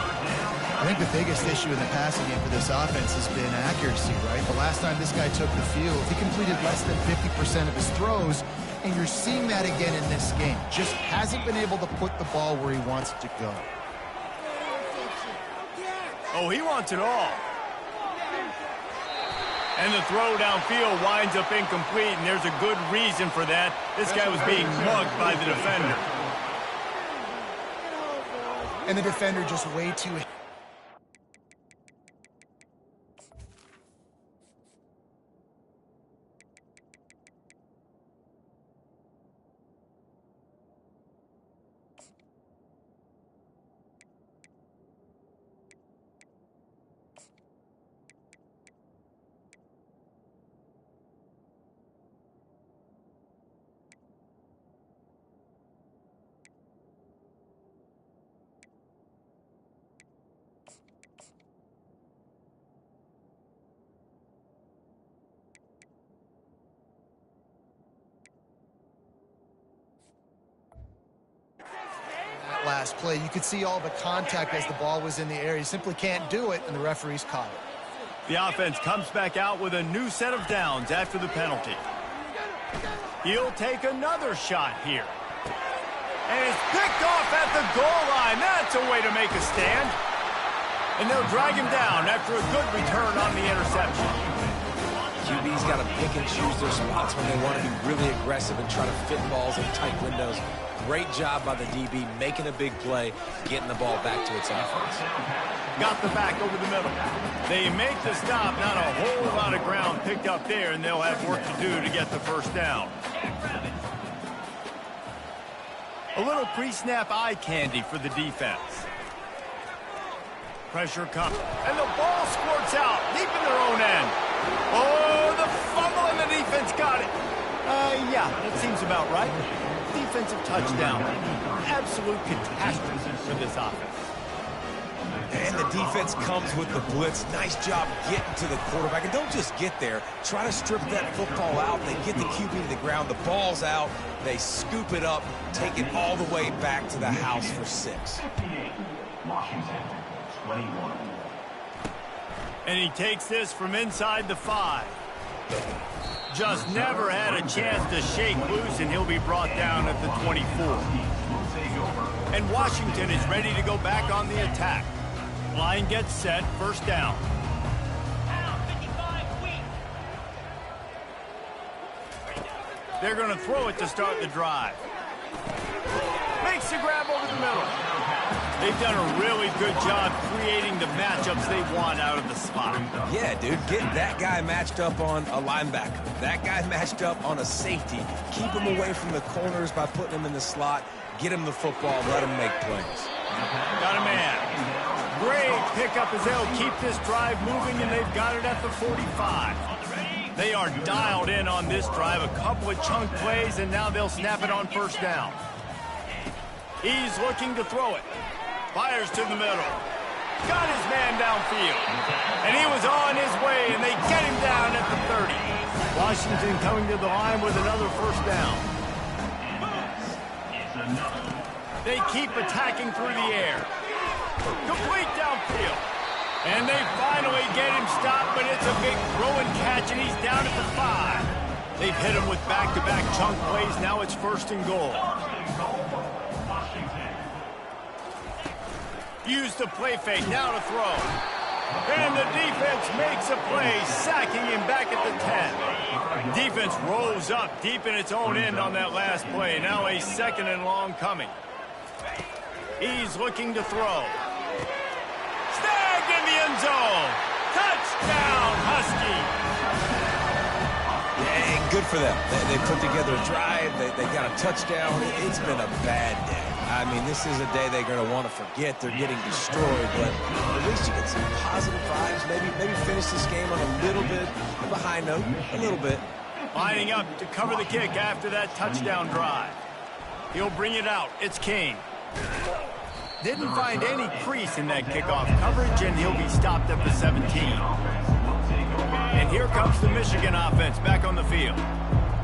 I think the biggest issue in the passing game for this offense has been accuracy, right? The last time this guy took the field, he completed less than 50% of his throws, and you're seeing that again in this game. Just hasn't been able to put the ball where he wants it to go. Oh, he wants it all. And the throw downfield winds up incomplete, and there's a good reason for that. This guy was being mugged by the defender. And the defender just way too... Last play, you could see all the contact as the ball was in the air. You simply can't do it, and the referees caught it. The offense comes back out with a new set of downs after the penalty. He'll take another shot here. And it's picked off at the goal line. That's a way to make a stand. And they'll drag him down after a good return on the interception. QB's got to pick and choose their spots when they want to be really aggressive and try to fit balls in tight windows. Great job by the DB, making a big play, getting the ball back to its offense. Got the back over the middle. They make the stop, not a whole lot of ground picked up there, and they'll have work to do to get the first down. A little pre-snap eye candy for the defense. Pressure comes, and the ball squirts out deep in their own end. Oh, the fumble, and the defense got it. Yeah, that seems about right. Defensive touchdown. Absolute catastrophe for this offense. And the defense comes with the blitz. Nice job getting to the quarterback. And don't just get there. Try to strip that football out. They get the QB to the ground. The ball's out. They scoop it up, take it all the way back to the house for 6. 21. And he takes this from inside the 5. Just never had a chance to shake loose, and he'll be brought down at the 24. And Washington is ready to go back on the attack. Line gets set, first down. They're going to throw it to start the drive. Makes the grab over the middle. They've done a really good job creating the matchups they want out of the slot. Yeah, dude, get that guy matched up on a linebacker. That guy matched up on a safety. Keep him away from the corners by putting him in the slot. Get him the football, let him make plays. Got a man. Great pickup as they'll keep this drive moving, and they've got it at the 45. They are dialed in on this drive, a couple of chunk plays, and now they'll snap it on first down. He's looking to throw it. Fires to the middle. Got his man downfield. And he was on his way, and they get him down at the 30. Washington coming to the line with another first down. They keep attacking through the air. Complete downfield. And they finally get him stopped, but it's a big throw and catch, and he's down at the 5. They've hit him with back-to-back chunk plays. Now it's first and goal. Use the play fake, now to throw. And the defense makes a play, sacking him back at the 10. Defense rolls up deep in its own end on that last play. Now a second and long coming. He's looking to throw. Snagged in the end zone. Touchdown, Husky. Yeah, good for them. They put together a drive. They got a touchdown. It's been a bad day. I mean, this is a day they're going to want to forget. They're getting destroyed, but at least you get some positive vibes. Maybe finish this game on a little bit of a high note, a little bit. Lining up to cover the kick after that touchdown drive. He'll bring it out. It's King. Didn't find any crease in that kickoff coverage, and he'll be stopped at the 17. And here comes the Michigan offense back on the field.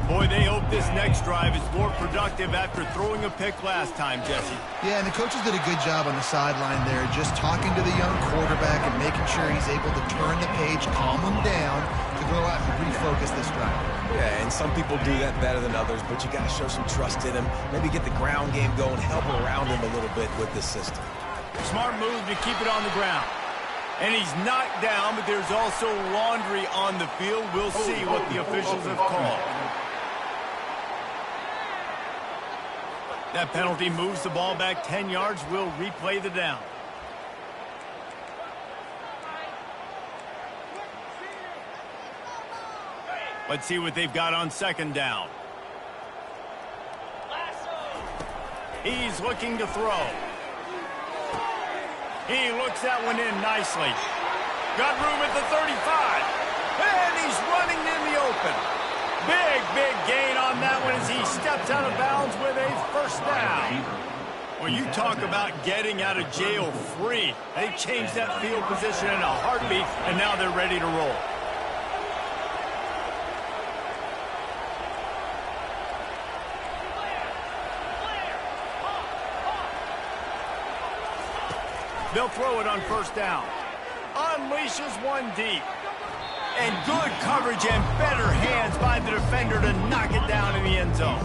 Boy, they hope this next drive is more productive after throwing a pick last time, Jesse. Yeah, and the coaches did a good job on the sideline there, just talking to the young quarterback and making sure he's able to turn the page, calm him down, to go out and refocus this drive. Yeah, and some people do that better than others, but you got to show some trust in him. Maybe get the ground game going, help around him a little bit with this system. Smart move to keep it on the ground. And he's knocked down, but there's also laundry on the field. We'll see what the officials have called. That penalty moves the ball back 10 yards. We'll replay the down. Let's see what they've got on second down. He's looking to throw. He looks that one in nicely. Got room at the 35. And he's running in the open. Big gain on that one as he steps out of bounds with a first down. Well, you talk about getting out of jail free. They changed that field position in a heartbeat, and now they're ready to roll. They'll throw it on first down. Unleashes one deep. And good coverage and better hands by the defender to knock it down in the end zone.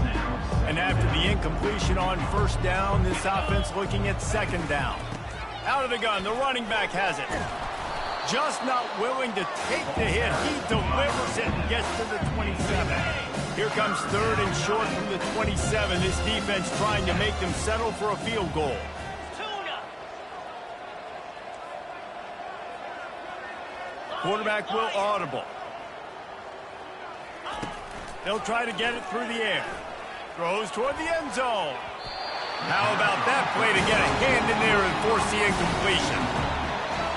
And after the incompletion on first down, this offense looking at second down. Out of the gun, the running back has it. Just not willing to take the hit. He delivers it and gets to the 27. Here comes third and short from the 27. This defense trying to make them settle for a field goal. Quarterback will audible. They'll try to get it through the air. Throws toward the end zone. How about that play to get a hand in there and force the incompletion?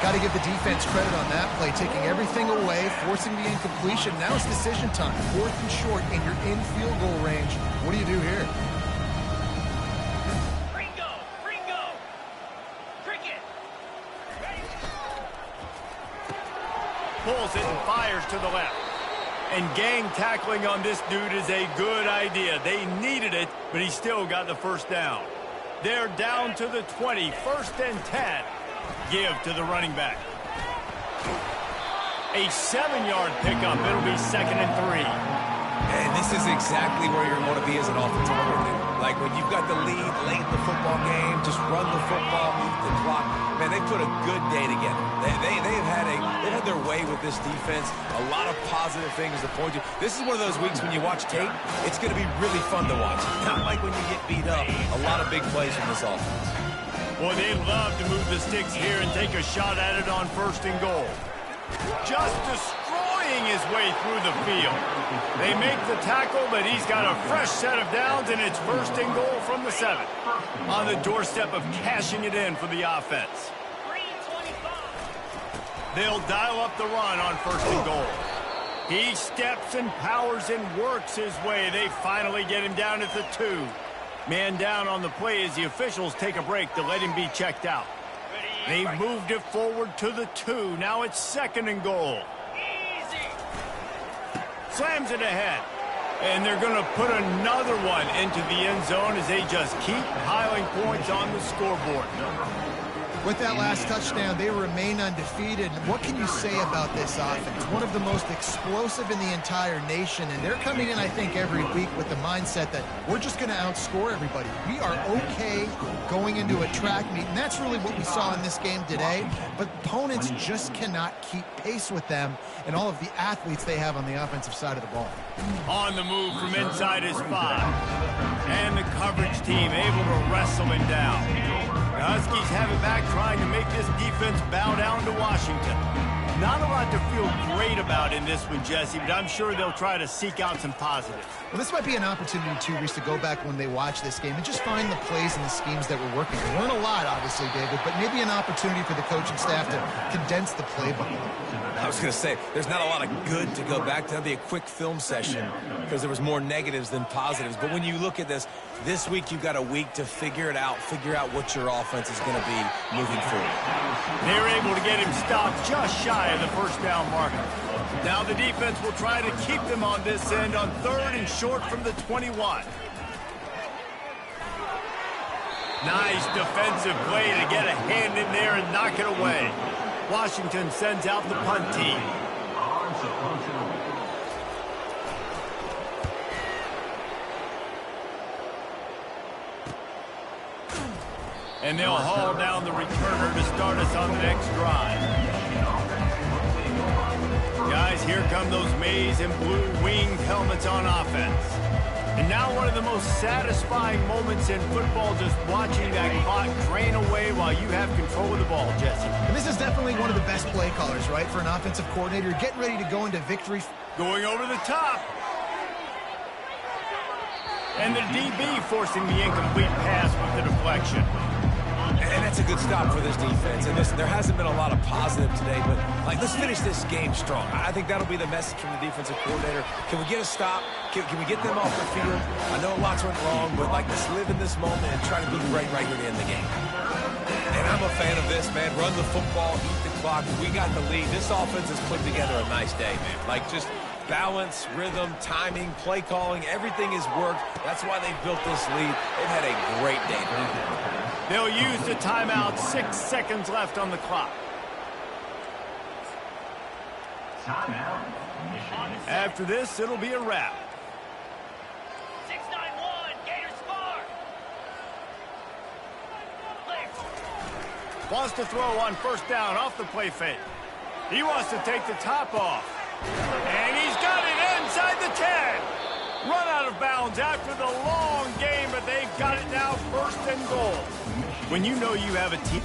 Got to give the defense credit on that play, taking everything away, forcing the incompletion. Now it's decision time. Fourth and short, and you're in field goal range. What do you do here? Pulls it and fires to the left. And gang tackling on this dude is a good idea. They needed it, but he still got the first down. They're down to the 20, first and 10. give to the running back. A 7-yard pickup. It'll be 2nd and 3. And this is exactly where you're going to be as an offensive coordinator. Like when you've got the lead late in the football game, just run the football, eat the clock. Man, they put a good day together. They've had their way with this defense. A lot of positive things to point to. This is one of those weeks when you watch tape, it's going to be really fun to watch. Not like when you get beat up. A lot of big plays from this offense. Boy, they love to move the sticks here and take a shot at it on 1st and goal. Just destroying his way through the field. They make the tackle, but he's got a fresh set of downs, and it's 1st and goal from the 7. On the doorstep of cashing it in for the offense. They'll dial up the run on 1st and goal. He steps and powers and works his way. They finally get him down at the 2. Man down on the play as the officials take a break to let him be checked out. They've moved it forward to the 2. Now it's 2nd and goal. Slams it ahead. And they're going to put another one into the end zone as they just keep piling points on the scoreboard. With that last touchdown, they remain undefeated. What can you say about this offense? One of the most explosive in the entire nation, and they're coming in, I think, every week with the mindset that we're just going to outscore everybody. We are okay going into a track meet, and that's really what we saw in this game today. But opponents just cannot keep pace with them and all of the athletes they have on the offensive side of the ball. On the move from inside his 5. And the coverage team able to wrestle him down. The Huskies have it back, trying to make this defense bow down to Washington. Not a lot to feel great about in this one, Jesse, but I'm sure they'll try to seek out some positives. Well, this might be an opportunity, too, Reese, to go back when they watch this game and just find the plays and the schemes that were working. There weren't a lot, obviously, David, but maybe an opportunity for the coaching staff to condense the playbook. I was going to say, there's not a lot of good to go back to. That'd be a quick film session because there was more negatives than positives. But when you look at this week you've got a week to figure it out, figure out what your offense is going to be moving forward. They're able to get him stopped just shy of the 1st down marker. Now the defense will try to keep them on this end on 3rd and short from the 21. Nice defensive play to get a hand in there and knock it away. Washington sends out the punt team. And they'll haul down the returner to start us on the next drive. Guys, here come those maize and blue winged helmets on offense. And now one of the most satisfying moments in football, just watching that clock drain away while you have control of the ball, Jesse. And this is definitely one of the best play callers, right, for an offensive coordinator. Getting ready to go into victory. Going over the top. And the DB forcing the incomplete pass with the deflection. And that's a good stop for this defense. And listen, there hasn't been a lot of positive today, but let's finish this game strong. I think that'll be the message from the defensive coordinator. Can we get a stop? Can we get them off the field? I know lots went wrong, but let's live in this moment and try to be great right here to end the game. And I'm a fan of this, man. Run the football, eat the clock. We got the lead. This offense has put together a nice day, man. Just balance, rhythm, timing, play calling, everything has worked. That's why they've built this lead. They've had a great day, man. They'll use the timeout. 6 seconds left on the clock. Timeout. After this, it'll be a wrap. 6-9-1, Gators score. Wants to throw on 1st down off the play fake. He wants to take the top off. And he's got it inside the 10. Run out of bounds after the long game, but they've got it now 1st and goal. When you know you have a team